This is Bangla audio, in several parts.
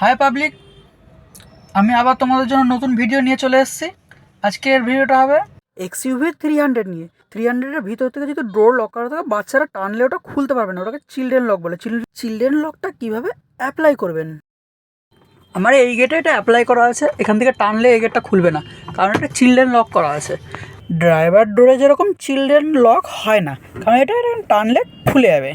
হাই পাবলিক, আমি আবার তোমাদের জন্য নতুন ভিডিও নিয়ে চলে এসেছি। আজকের ভিডিওটা হবে XUV 300 নিয়ে। 300-এর ভিতর থেকে যদি ডোর লক করা থাকে, বাচ্চারা টানলে ওটা খুলতে পারবে না, ওটাকে চিলড্রেন লক বলে। চিলড্রেন লকটা কীভাবে অ্যাপ্লাই করবেন? আমার এই গেটে এটা অ্যাপ্লাই করা আছে, এখান থেকে টানলে এই গেটটা খুলবে না, কারণ এটা চিলড্রেন লক করা আছে। ড্রাইভার ডোরে যেরকম চিলড্রেন লক হয় না, কারণ এটা টানলে খুলে যাবে।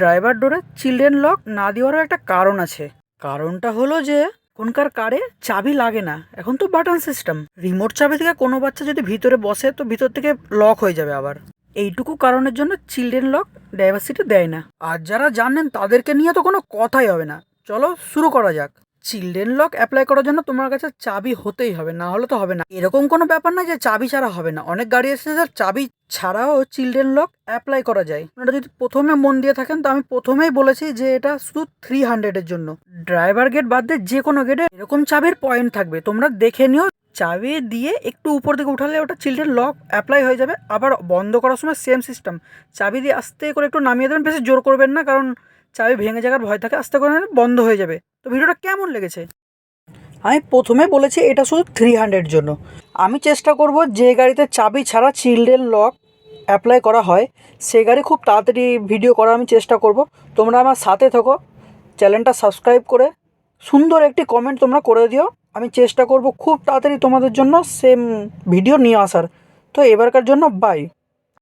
ড্রাইভার ডোরে চিলড্রেন লক না দেওয়ারও একটা কারণ আছে। কারণটা হলো যে এখনকার কারে চাবি লাগে না, এখন তো বাটন সিস্টেম। রিমোট চাবি থেকে কোনো বাচ্চা যদি ভিতরে বসে তো ভিতর থেকে লক হয়ে যাবে। আবার এইটুকু কারণের জন্য চিলড্রেন লক ড্রাইভার সিটে দেয় না। আর যারা জানেন তাদেরকে নিয়ে তো কোনো কথাই হবে না। চলো শুরু করা যাক। চিলড্রেন লক অ্যাপ্লাই করার জন্য তোমার কাছে চাবি হতেই হবে, না হলে তো হবে না। এরকম কোনো ব্যাপার না যে চাবি ছাড়া হবে না। অনেক গাড়ি এসেছে যার চাবি ছাড়াও চিলড্রেন লক অ্যাপ্লাই করা যায়। আপনারা যদি প্রথমে মন দিয়ে থাকেন তো আমি প্রথমেই বলেছি যে এটা শুধু 300-এর জন্য। ড্রাইভার গেট বাদ দিয়ে যে কোনো গেটে এরকম চাবির পয়েন্ট থাকবে, তোমরা দেখে নিও। চাবি দিয়ে একটু উপর দিকে উঠালে ওটা চিলড্রেন লক অ্যাপ্লাই হয়ে যাবে। আবার বন্ধ করার সময় সেম সিস্টেম, চাবি দিয়ে আস্তে করে একটু নামিয়ে দেবেন, বেশি জোর করবেন না, কারণ চাবি ভেঙে যাওয়ার ভয় থাকে। আস্তে করে বন্ধ হয়ে যাবে। তো ভিডিওটা কেমন লেগেছে? আমি প্রথমে বলেছি এটা শুধু 300-এর জন্য। আমি চেষ্টা করব যে গাড়িতে চাবি ছাড়া চিলড্রেন লক অ্যাপ্লাই করা হয় সেই গাড়ি খুব তাড়াতাড়ি ভিডিও করার আমি চেষ্টা করব। তোমরা আমার সাথে থাকো, চ্যানেলটা সাবস্ক্রাইব করে সুন্দর একটি কমেন্ট তোমরা করে দিও। আমি চেষ্টা করব খুব তাড়াতাড়ি তোমাদের জন্য সেম ভিডিও নিয়ে আসার। তো এবারকার জন্য বাই।